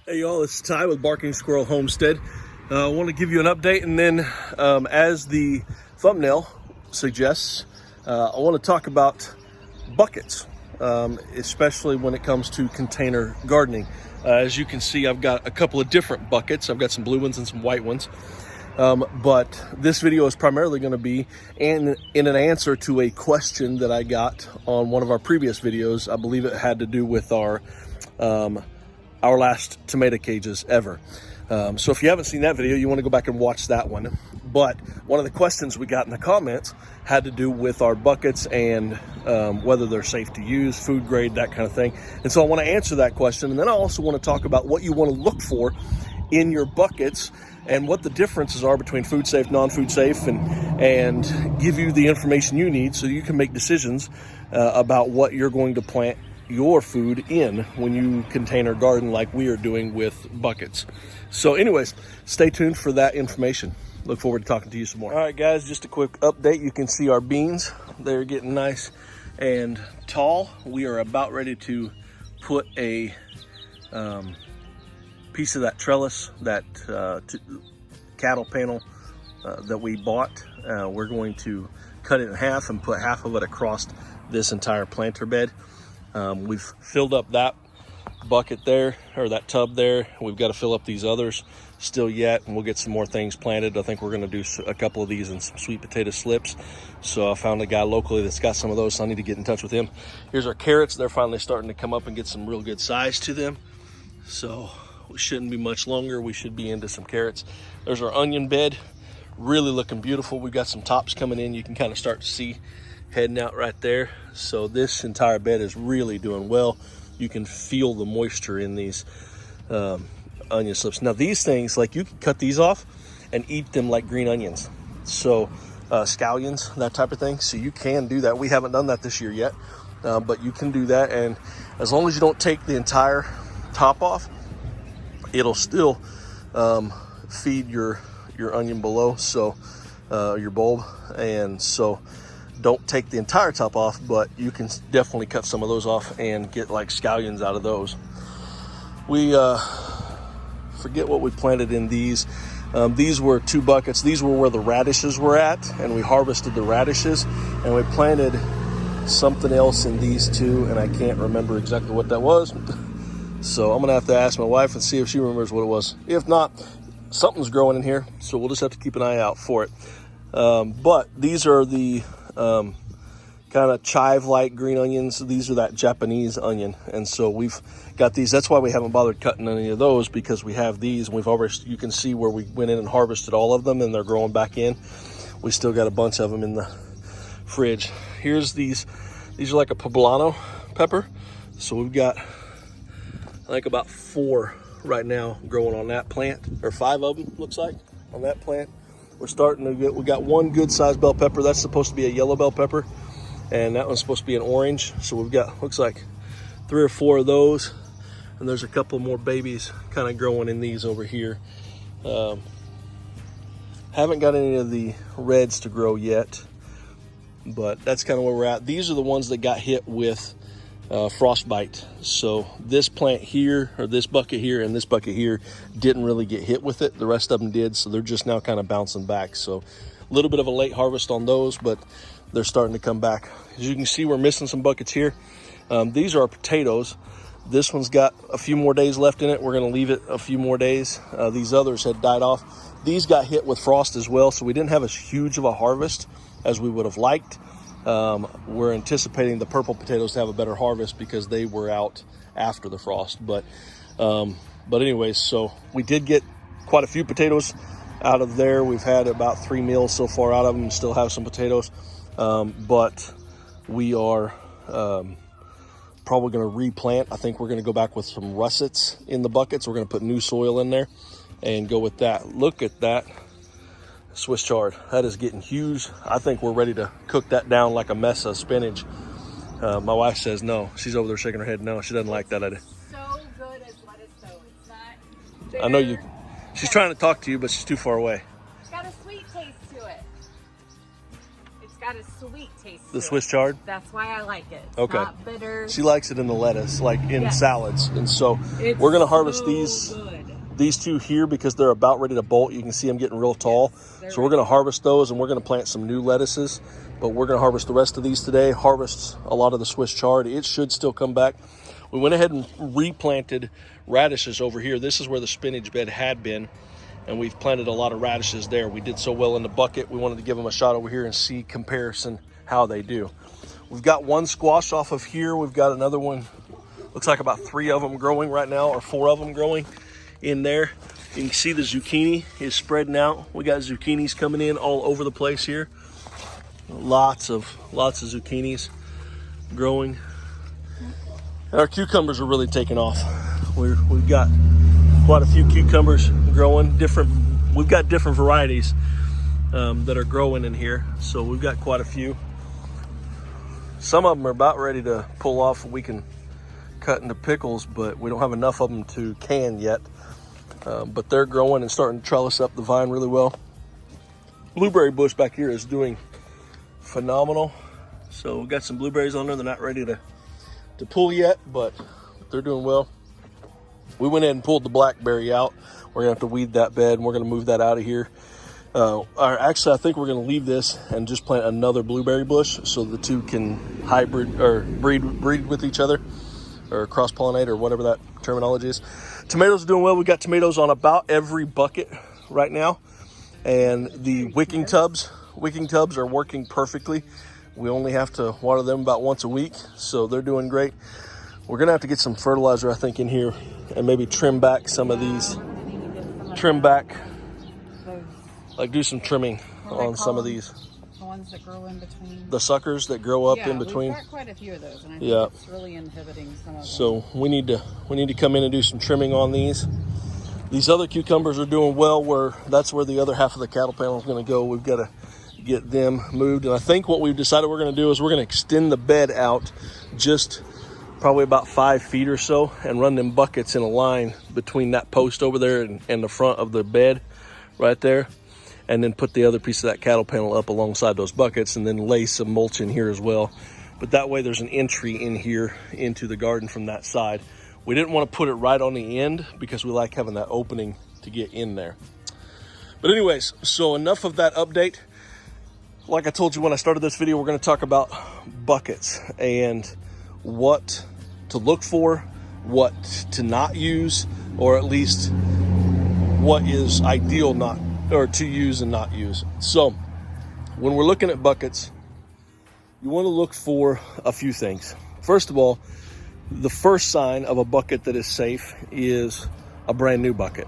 Hey y'all, it's Ty with Barking Squirrel Homestead. I want to give you an update, and then as the thumbnail suggests, I want to talk about buckets, especially when it comes to container gardening. As you can see, I've got a couple of different buckets. I've got some blue ones and some white ones. But this video is primarily going to be in an answer to a question that I got on one of our previous videos. I believe it had to do with our last tomato cages ever. So if you haven't seen that video, you want to go back and watch that one. But one of the questions we got in the comments had to do with our buckets and whether they're safe to use, food grade, that kind of thing. And so I want to answer that question. And then I also want to talk about what you want to look for in your buckets and what the differences are between food safe, non-food safe, and give you the information you need so you can make decisions about what you're going to plant your food in when you container garden like we are doing with buckets. So anyways, stay tuned for that information. Look forward to talking to you some more. All right guys, just a quick update. You can see our beans, they're getting nice and tall. We are about ready to put a piece of that trellis, that cattle panel that we bought. We're going to cut it in half and put half of it across this entire planter bed. We've filled up that bucket there, or that tub there. We've got to fill up these others still yet, and we'll get some more things planted. I think we're going to do a couple of these in some sweet potato slips. So I found a guy locally that's got some of those, so I need to get in touch with him. Here's our carrots. They're finally starting to come up and get some real good size to them. So we shouldn't be much longer. We should be into some carrots. There's our onion bed, really looking beautiful. We've got some tops coming in. You can kind of start to see heading out right there. So this entire bed is really doing well. You can feel the moisture in these onion slips. Now these things, like, you can cut these off and eat them like green onions. So scallions, that type of thing. So you can do that. We haven't done that this year yet, but you can do that. And as long as you don't take the entire top off, it'll still feed your onion below, so your bulb. And so don't take the entire top off, but you can definitely cut some of those off and get like scallions out of those. We forget what we planted in these. These were 2 buckets. These were where the radishes were at, and we harvested the radishes, and we planted something else in these 2, and I can't remember exactly what that was. So I'm gonna have to ask my wife and see if she remembers what it was. If not, something's growing in here, so we'll just have to keep an eye out for it. But these are the kind of chive-like green onions. These are that Japanese onion, and so we've got these. That's why we haven't bothered cutting any of those, because we have these, and we've already, you can see where we went in and harvested all of them, and they're growing back in. We still got a bunch of them in the fridge. Here's these are like a poblano pepper. So we've got like about 4 right now growing on that plant, or 5 of them looks like on that plant. We're starting to get, we got one good sized bell pepper. That's supposed to be a yellow bell pepper, and that one's supposed to be an orange. So we've got, looks like 3 or 4 of those, and there's a couple more babies kind of growing in these over here. Haven't got any of the reds to grow yet, but that's kind of where we're at. These are the ones that got hit with frostbite. So this plant here, or this bucket here, and this bucket here didn't really get hit with it. The rest of them did, so they're just now kind of bouncing back. So a little bit of a late harvest on those, but they're starting to come back. As you can see, we're missing some buckets here. These are our potatoes. This one's got a few more days left in it. We're going to leave it a few more days. These others had died off. These got hit with frost as well, so we didn't have as huge of a harvest as we would have liked. We're anticipating the purple potatoes to have a better harvest because they were out after the frost. But anyways, so we did get quite a few potatoes out of there. We've had about 3 meals so far out of them, still have some potatoes. But we are probably going to replant. I think we're going to go back with some russets in the buckets. We're going to put new soil in there and go with that. Look at that Swiss chard. That is getting huge. I think we're ready to cook that down like a mess of spinach. My wife says no. She's over there shaking her head no. She doesn't like that idea. So good as lettuce though. It's not bitter. I know you. She's trying to talk to you, but she's too far away. It's got a sweet taste to it. It's got a sweet taste. The to Swiss it. chard? That's why I like it. It's Okay. not bitter. She likes it in the lettuce, like in Yes. salads. And so It's we're gonna harvest so these good. these two here because they're about ready to bolt. You can see them getting real tall. Yes, So we're gonna harvest those, and we're gonna plant some new lettuces. But we're gonna harvest the rest of these today. Harvest a lot of the Swiss chard. It should still come back. We went ahead and replanted radishes over here. This is where the spinach bed had been, and we've planted a lot of radishes there. We did so well in the bucket. We wanted to give them a shot over here and see comparison how they do. We've got one squash off of here. We've got another one. Looks like about 3 of them growing right now, or 4 of them growing in there. You can see the zucchini is spreading out. We got zucchinis coming in all over the place here. Lots of zucchinis growing. And our cucumbers are really taking off. We've got quite a few cucumbers growing. We've got different varieties that are growing in here. So we've got quite a few. Some of them are about ready to pull off. We can cut into pickles, but we don't have enough of them to can yet. But they're growing and starting to trellis up the vine really well. Blueberry bush back here is doing phenomenal. So we've got some blueberries on there. They're not ready to pull yet, but they're doing well. We went ahead and pulled the blackberry out. We're gonna have to weed that bed, and we're gonna move that out of here. Actually, I think we're gonna leave this and just plant another blueberry bush so the two can hybrid or breed with each other, or cross-pollinate, or whatever that terminology is. Tomatoes are doing well. We got tomatoes on about every bucket right now, and the wicking tubs are working perfectly. We only have to water them about once a week, so they're doing great. We're gonna have to get some fertilizer, I think, in here, and maybe trim back some of these. Like do some trimming on some of these. The ones that grow in between. The suckers that grow up in between. We've got quite a few of those, and I think it's really inhibiting some of them. So we need to come in and do some trimming on these. These other cucumbers are doing well. That's where the other half of the cattle panel is going to go. We've got to get them moved, and I think what we've decided we're going to do is we're going to extend the bed out just probably about 5 feet or so, and run them buckets in a line between that post over there and the front of the bed right there, and then put the other piece of that cattle panel up alongside those buckets, and then lay some mulch in here as well. But that way there's an entry in here into the garden from that side. We didn't want to put it right on the end because we like having that opening to get in there. But anyways, so enough of that update. Like I told you when I started this video, we're going to talk about buckets and what to look for, what to not use, or at least what is ideal to use and not use. So when we're looking at buckets, you want to look for a few things. First of all, the first sign of a bucket that is safe is a brand new bucket.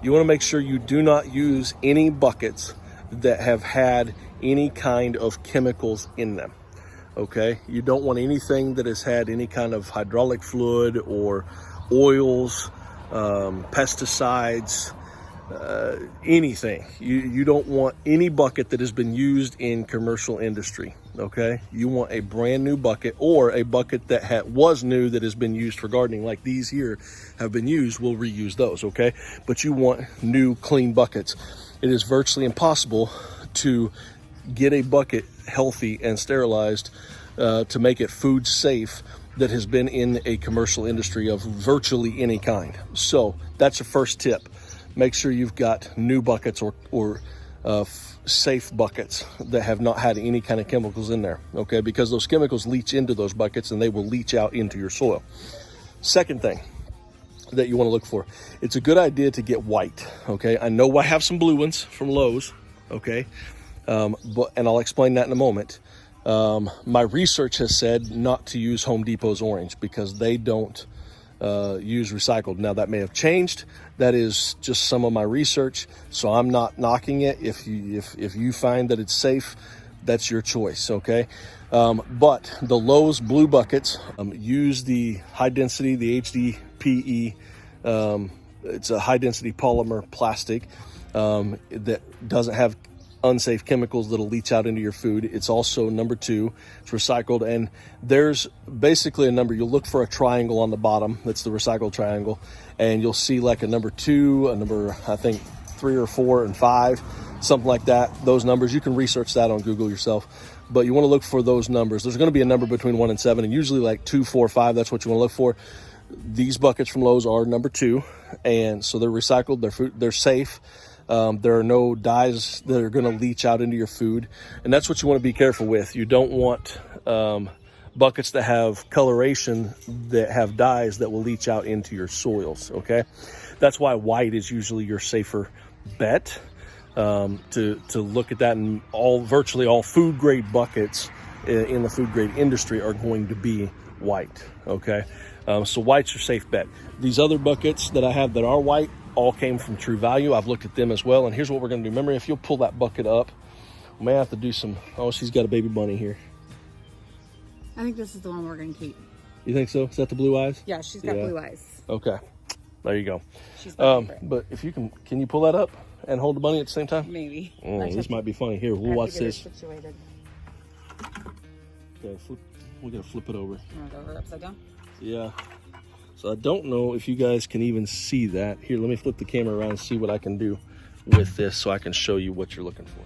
You want to make sure you do not use any buckets that have had any kind of chemicals in them. Okay, you don't want anything that has had any kind of hydraulic fluid or oils, pesticides, anything. You don't want any bucket that has been used in commercial industry. Okay, you want a brand new bucket, or a bucket that was new that has been used for gardening, like these here have been used. We'll reuse those. Okay, but you want new, clean buckets. It is virtually impossible to get a bucket healthy and sterilized to make it food safe that has been in a commercial industry of virtually any kind. So that's your first tip. Make sure you've got new buckets or safe buckets that have not had any kind of chemicals in there, okay? Because those chemicals leach into those buckets and they will leach out into your soil. Second thing that you want to look for, it's a good idea to get white, okay? I know I have some blue ones from Lowe's, okay? And I'll explain that in a moment. My research has said not to use Home Depot's orange because they don't use recycled. Now that may have changed. That is just some of my research, so I'm not knocking it. If you find that it's safe, that's your choice, okay? But the Lowe's blue buckets use the high density, the HDPE. It's a high density polymer plastic that doesn't have unsafe chemicals that'll leach out into your food. It's also number 2, it's recycled, and there's basically a number. You'll look for a triangle on the bottom. That's the recycled triangle, and you'll see like a number 2, a number, I think 3 or 4 and 5. something like that, those numbers. You can research that on Google yourself, but you want to look for those numbers. There's going to be a number between 1 and 7, and usually like 2, 4, 5, that's what you want to look for. These buckets from Lowe's are number 2, and so they're recycled, they're safe. There are no dyes that are going to leach out into your food, and that's what you want to be careful with. You don't want buckets that have coloration that have dyes that will leach out into your soils, okay? That's why white is usually your safer bet. To look at that, and virtually all food grade buckets in the food grade industry are going to be white, okay? So white's your safe bet. These other buckets that I have that are white all came from True Value. I've looked at them as well, and here's what we're going to do. Remember, if you'll pull that bucket up, we may have to do some. Oh, she's got a baby bunny here. I think this is the one we're going to keep. You think so? Is that the blue eyes? Yeah, she's got blue eyes. Okay, there you go. She's my favorite. But if you can you pull that up and hold the bunny at the same time? Maybe. This might be funny. Here, we'll watch this. Situated. Okay, we gotta flip it over. You want to go over upside down? Yeah. So I don't know if you guys can even see that. Here, let me flip the camera around and see what I can do with this so I can show you what you're looking for.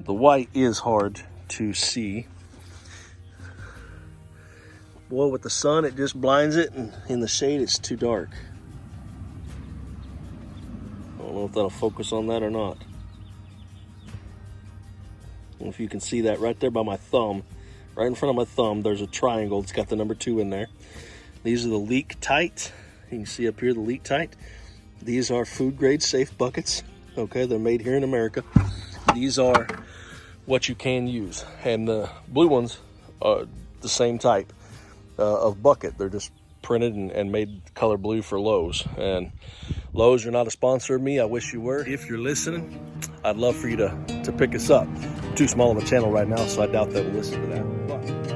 The white is hard to see. Boy, with the sun, it just blinds it, and in the shade, it's too dark. I don't know if that'll focus on that or not. And if you can see that right there by my thumb, right in front of my thumb, there's a triangle. It's got the number 2 in there. These are the Leak Tight. You can see up here the Leak Tight. These are food grade safe buckets. Okay, they're made here in America. These are what you can use. And the blue ones are the same type of bucket. They're just printed and made color blue for Lowe's. And Lowe's, you're not a sponsor of me. I wish you were. If you're listening, I'd love for you to pick us up. I'm too small of a channel right now, so I doubt they will listen to that. But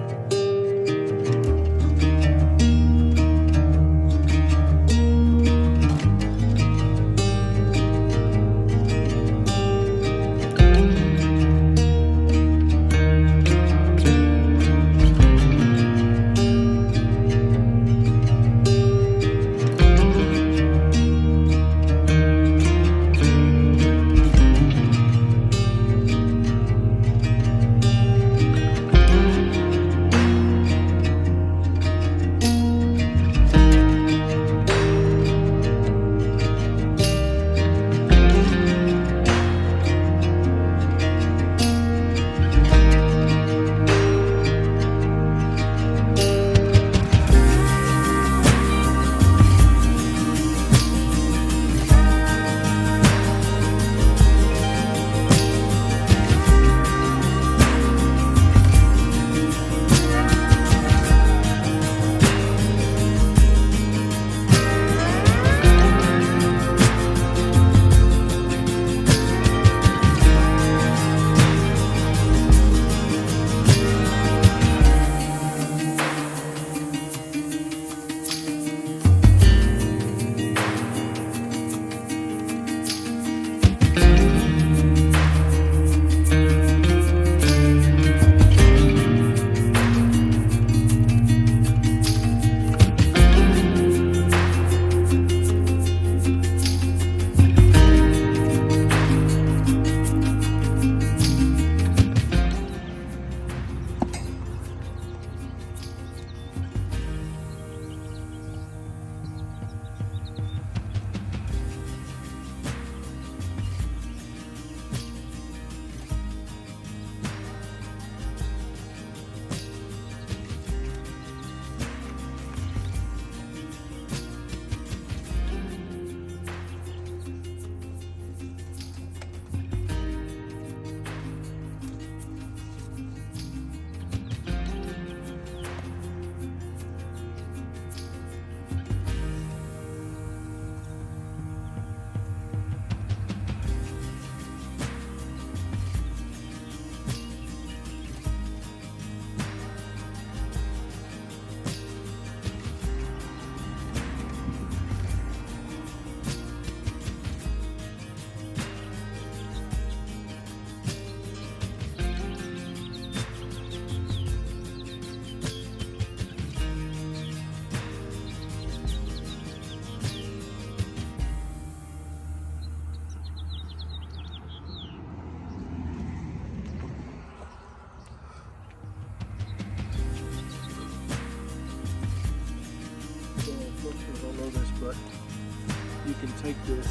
take this,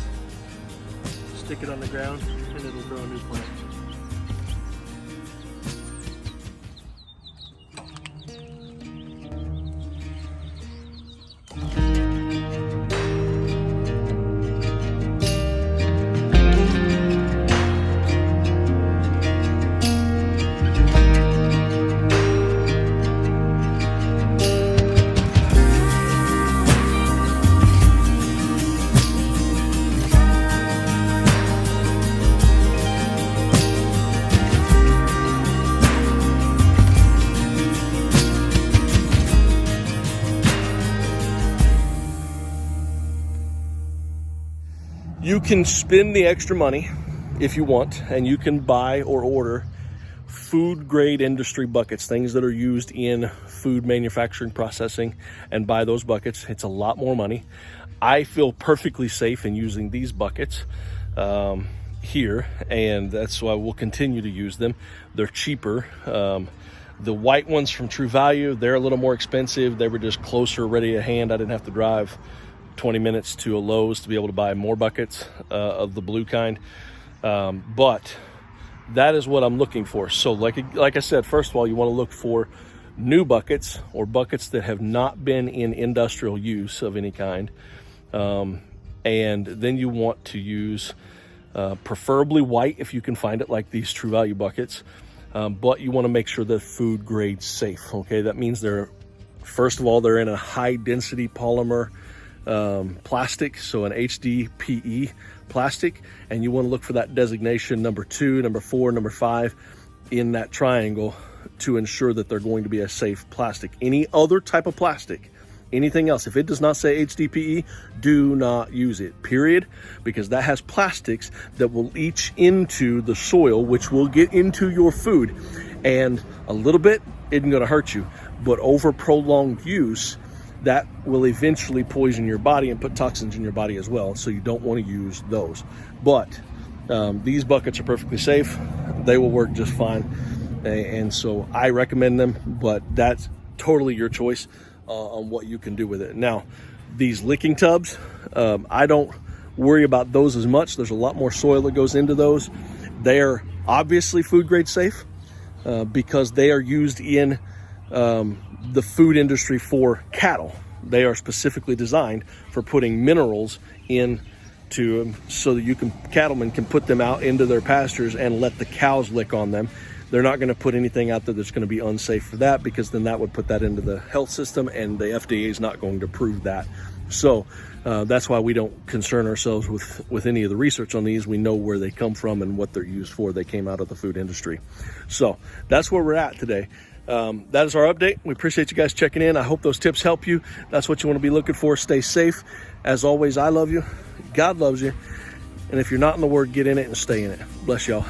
stick it on the ground, and it'll grow a new plant. You can spend the extra money if you want, and you can buy or order food grade industry buckets, things that are used in food manufacturing processing, and buy those buckets. It's a lot more money. I feel perfectly safe in using these buckets here, and that's why we'll continue to use them. They're cheaper. The white ones from True Value, they're a little more expensive. They were just closer, ready at hand. I didn't have to drive 20 minutes to a Lowe's to be able to buy more buckets of the blue kind. But that is what I'm looking for. So like I said, first of all, you want to look for new buckets or buckets that have not been in industrial use of any kind. And then you want to use preferably white if you can find it, like these True Value buckets. But you want to make sure they're food grade safe. Okay, that means first of all, they're in a high density polymer plastic, so an HDPE plastic, and you want to look for that designation number 2, number 4, number 5 in that triangle to ensure that they're going to be a safe plastic. Any other type of plastic, anything else, if it does not say HDPE, do not use it, period, because that has plastics that will leach into the soil, which will get into your food, and a little bit isn't going to hurt you, but over prolonged use, that will eventually poison your body and put toxins in your body as well. So you don't want to use those. But these buckets are perfectly safe. They will work just fine. And so I recommend them, but that's totally your choice on what you can do with it. Now, these licking tubs, I don't worry about those as much. There's a lot more soil that goes into those. They're obviously food grade safe because they are used in the food industry for cattle. They are specifically designed for putting minerals into them so that cattlemen can put them out into their pastures and let the cows lick on them. They're not going to put anything out there that's going to be unsafe for that, because then that would put that into the health system, and the FDA is not going to approve that. So that's why we don't concern ourselves with any of the research on these. We know where they come from and what they're used for. They came out of the food industry. So that's where we're at today. That is our update. We appreciate you guys checking in. I hope those tips help you. That's what you want to be looking for. Stay safe. As always, I love you. God loves you. And if you're not in the Word, get in it and stay in it. Bless y'all.